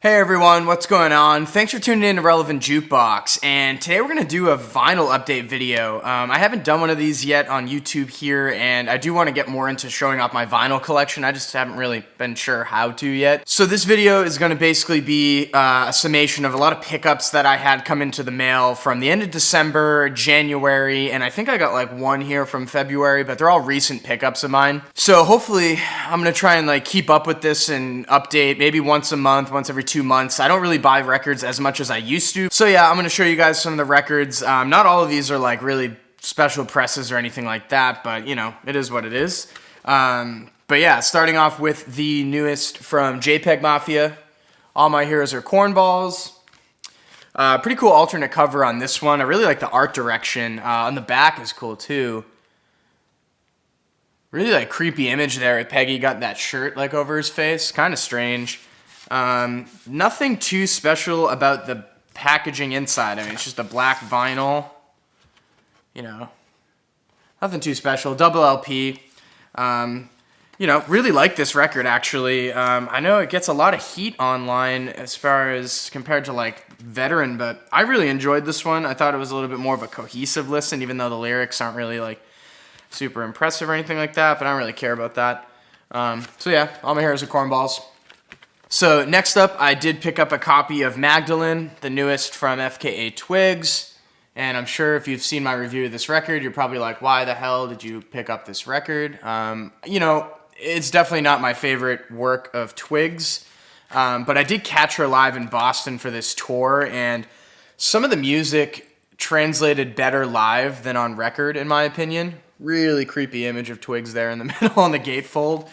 Hey everyone, what's going on? Thanks for tuning in to Relevant Jukebox, and today we're going to do a vinyl update video. I haven't done one of these yet on YouTube here, and I do want to get more into showing off my vinyl collection. I just haven't really been sure how to yet. So this video is going to basically be a summation of a lot of pickups that I had come into the mail from the end of December, January, and I think I got like one here from February, but they're all recent pickups of mine. So hopefully I'm going to try and like keep up with this and update maybe once a month, once every 2 months. I don't really buy records as much as I used to. So yeah, I'm going to show you guys some of the records. Not all of these are like really special presses or anything like that, but you know, it is what it is. But yeah, starting off with the newest from JPEGMAFIA. All My Heroes Are Cornballs. Pretty cool alternate cover on this one. I really like the art direction. On the back is cool too. Really like creepy image there with Peggy got that shirt like over his face. Kind of strange. Nothing too special about the packaging inside. I mean, it's just a black vinyl, you know, nothing too special. Double LP. You know, really like this record actually. I know it gets a lot of heat online as far as compared to like Veteran, but I really enjoyed this one. I thought it was a little bit more of a cohesive listen, even though the lyrics aren't really like super impressive or anything like that, but I don't really care about that. So yeah, All My Heroes Are Cornballs. So next up, I did pick up a copy of Magdalene, the newest from FKA Twigs. And I'm sure if you've seen my review of this record, you're probably like, why the hell did you pick up this record? You know, it's definitely not my favorite work of Twigs. But I did catch her live in Boston for this tour, and some of the music translated better live than on record, in my opinion. Really creepy image of Twigs there in the middle on the gatefold.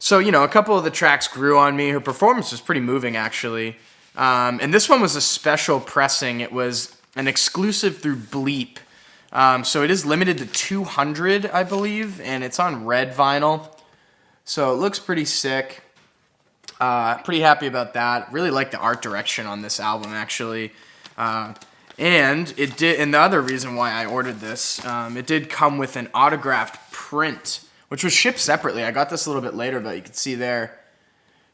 So, you know, a couple of the tracks grew on me. Her performance was pretty moving, actually. And this one was a special pressing. It was an exclusive through Bleep. So it is limited to 200, I believe, and it's on red vinyl. So it looks pretty sick. Pretty happy about that. Really like the art direction on this album, actually. And it did. And the other reason why I ordered this, it did come with an autographed print, which was shipped separately. I got this a little bit later, but you can see there,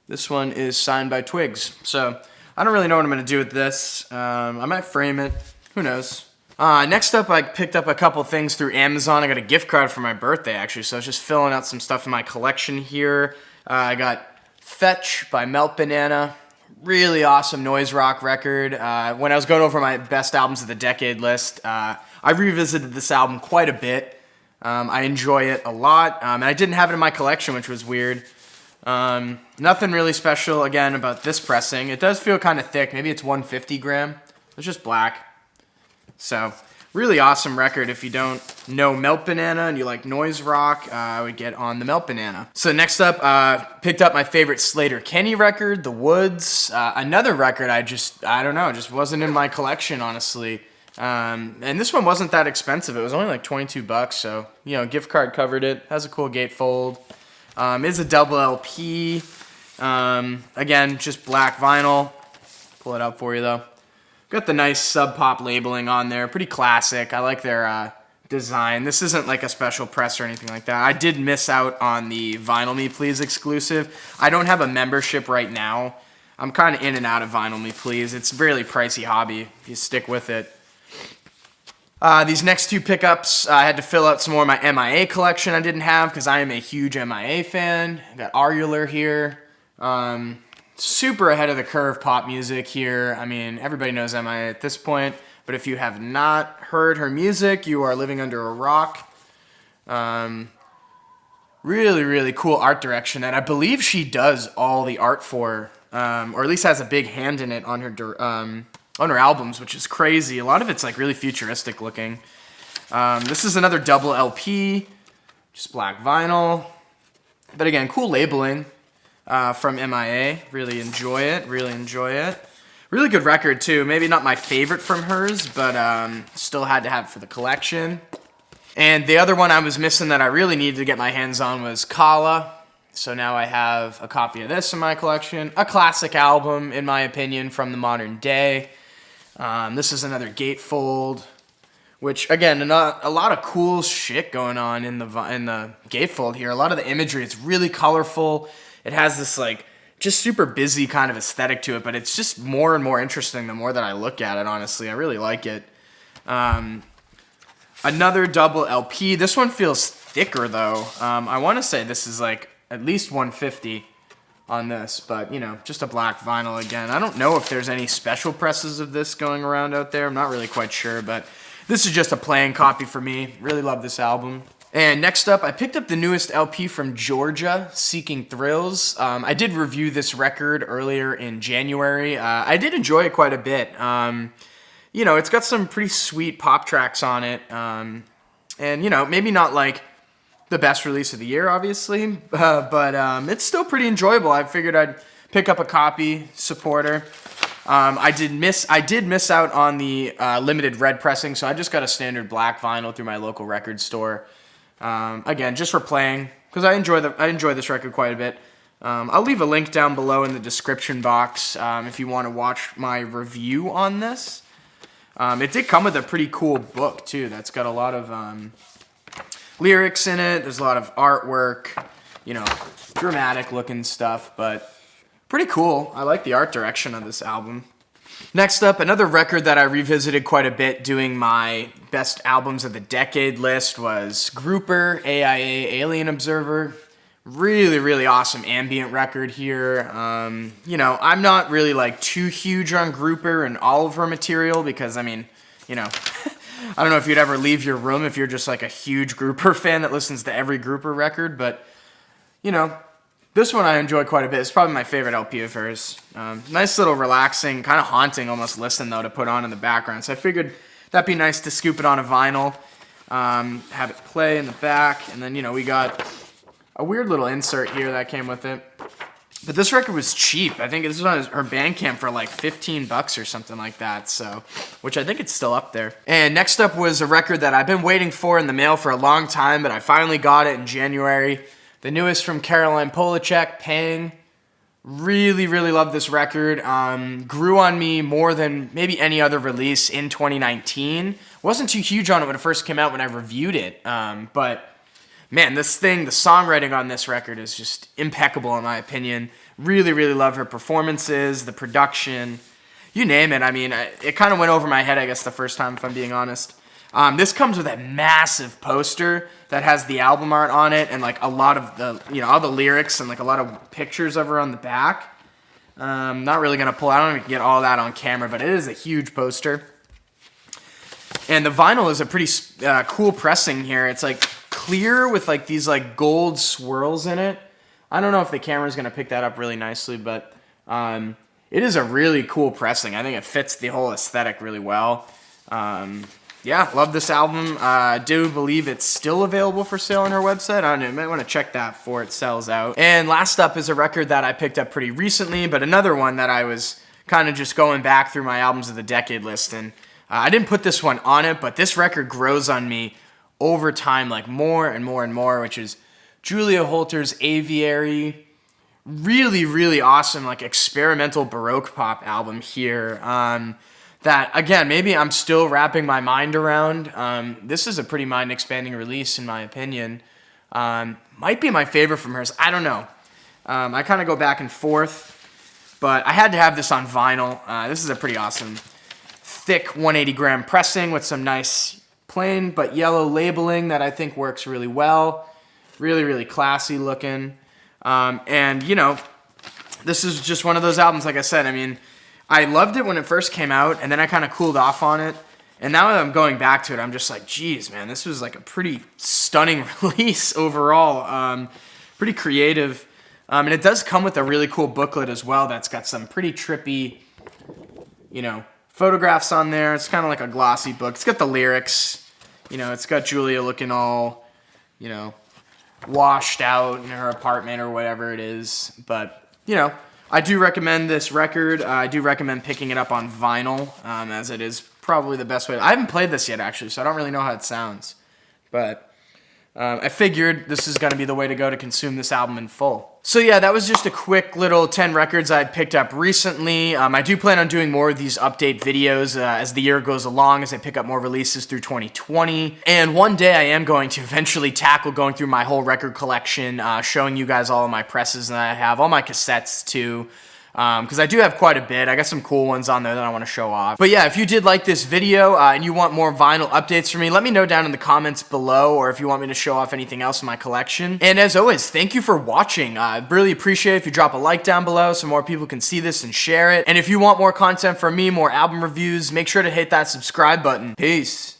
this one is signed by Twigs. So I don't really know what I'm going to do with this. I might frame it. Who knows? Next up, I picked up a couple things through Amazon. I got a gift card for my birthday, actually, so I was just filling out some stuff in my collection here. I got Fetch by Melt-Banana. Really awesome noise rock record. When I was going over my best albums of the decade list, I revisited this album quite a bit. I enjoy it a lot, and I didn't have it in my collection, which was weird. Nothing really special, again, about this pressing. It does feel kind of thick. Maybe it's 150 gram. It's just black. So, really awesome record. If you don't know Melt-Banana and you like noise rock, I would get on the Melt-Banana. So next up, picked up my favorite Slater-Kenny record, The Woods. Another record I don't know, just wasn't in my collection, honestly. And this one wasn't that expensive. It was only like 22 bucks, so, you know, gift card covered it. Has a cool gatefold. It's a double LP. Again, just black vinyl. Pull it out for you, though. Got the nice Sub Pop labeling on there. Pretty classic. I like their design. This isn't like a special press or anything like that. I did miss out on the Vinyl Me Please exclusive. I don't have a membership right now. I'm kind of in and out of Vinyl Me Please. It's a really pricey hobby if you stick with it. These next two pickups, I had to fill out some more of my M.I.A. collection I didn't have because I am a huge M.I.A. fan. I got Argular here. Super ahead of the curve pop music here. I mean, everybody knows M.I.A. at this point, but if you have not heard her music, you are living under a rock. Really, really cool art direction that I believe she does all the art for, or at least has a big hand in it on her albums, which is crazy. A lot of it's like really futuristic looking. This is another double LP, just black vinyl. But again, cool labeling from M.I.A. Really enjoy it, really enjoy it. Really good record too. Maybe not my favorite from hers, but still had to have it for the collection. And the other one I was missing that I really needed to get my hands on was Kala. So now I have a copy of this in my collection. A classic album, in my opinion, from the modern day. This is another gatefold, which, again, a lot of cool shit going on in the gatefold here. A lot of the imagery, it's really colorful. It has this, like, just super busy kind of aesthetic to it, but it's just more and more interesting the more that I look at it, honestly. I really like it. Another double LP. This one feels thicker, though. I want to say this is like at least 150 on this, but, you know, just a black vinyl again. I don't know if there's any special presses of this going around out there. I'm not really quite sure, but this is just a playing copy for me. Really love this album. And next up, I picked up the newest LP from Georgia, Seeking Thrills. I did review this record earlier in January. I did enjoy it quite a bit. You know, it's got some pretty sweet pop tracks on it. And, you know, maybe not like the best release of the year, obviously, but it's still pretty enjoyable. I figured I'd pick up a copy, support her. I did miss out on the limited red pressing, so I just got a standard black vinyl through my local record store. Again, just for playing, because I enjoy this record quite a bit. I'll leave a link down below in the description box if you want to watch my review on this. It did come with a pretty cool book, too, that's got a lot of lyrics in it. There's a lot of artwork, you know, dramatic looking stuff, but pretty cool. I like the art direction of this album. Next up, another record that I revisited quite a bit doing my best albums of the decade list was Grouper, AIA, Alien Observer. Really, really awesome ambient record here. You know, I'm not really like too huge on Grouper and all of her material because, I mean, you know, I don't know if you'd ever leave your room if you're just like a huge Grouper fan that listens to every Grouper record, but, you know, this one I enjoy quite a bit. It's probably my favorite LP of hers. Nice little relaxing, kind of haunting almost listen, though, to put on in the background. So I figured that'd be nice to scoop it on a vinyl, have it play in the back, and then, you know, we got a weird little insert here that came with it. But this record was cheap. I think this was on her Bandcamp for like 15 bucks or something like that, so, which I think it's still up there. And next up was a record that I've been waiting for in the mail for a long time, but I finally got it in January. The newest from Caroline Polacheck, Pang. Really, really love this record. Grew on me more than maybe any other release in 2019. Wasn't too huge on it when it first came out when I reviewed it. But, man, this thing, the songwriting on this record is just impeccable in my opinion. Really, really love her performances, the production, you name it. I mean, it kind of went over my head, I guess, the first time, if I'm being honest. This comes with a massive poster that has the album art on it and like a lot of the, you know, all the lyrics and like a lot of pictures of her on the back. Not really going to pull, I don't even get all that on camera, but it is a huge poster. And the vinyl is a pretty cool pressing here. It's like clear with like these like gold swirls in it. I don't know if the camera's going to pick that up really nicely, but it is a really cool pressing. I think it fits the whole aesthetic really well. Yeah, love this album. I do believe it's still available for sale on her website. I don't know, you might want to check that before it sells out. And last up is a record that I picked up pretty recently, but another one that I was kind of just going back through my albums of the decade list. And I didn't put this one on it, but this record grows on me over time, like more and more and more, which is Julia Holter's Aviary. Really, really awesome, like experimental Baroque pop album here. That, again, maybe I'm still wrapping my mind around. This is a pretty mind-expanding release, in my opinion. Might be my favorite from hers. I don't know. I kind of go back and forth, but I had to have this on vinyl. This is a pretty awesome, thick 180-gram pressing with some nice plain but yellow labeling that I think works really well. Really, really classy looking. And, you know, this is just one of those albums, like I said, I mean, I loved it when it first came out, and then I kind of cooled off on it. And now that I'm going back to it, I'm just like, geez, man, this was like a pretty stunning release overall. Pretty creative. And it does come with a really cool booklet as well that's got some pretty trippy, you know, photographs on there. It's kind of like a glossy book. It's got the lyrics. You know, it's got Julia looking all, you know, washed out in her apartment or whatever it is. But, you know, I do recommend this record. I do recommend picking it up on vinyl, as it is probably the best way. I haven't played this yet, actually, so I don't really know how it sounds. But I figured this is going to be the way to go to consume this album in full. So yeah, that was just a quick little 10 records I had picked up recently. I do plan on doing more of these update videos as the year goes along, as I pick up more releases through 2020. And one day I am going to eventually tackle going through my whole record collection, showing you guys all of my presses that I have, all my cassettes too. Because I do have quite a bit. I got some cool ones on there that I want to show off. But yeah, if you did like this video and you want more vinyl updates from me, let me know down in the comments below, or if you want me to show off anything else in my collection. And as always, thank you for watching. I really appreciate it if you drop a like down below so more people can see this and share it. And if you want more content from me, more album reviews, make sure to hit that subscribe button. Peace.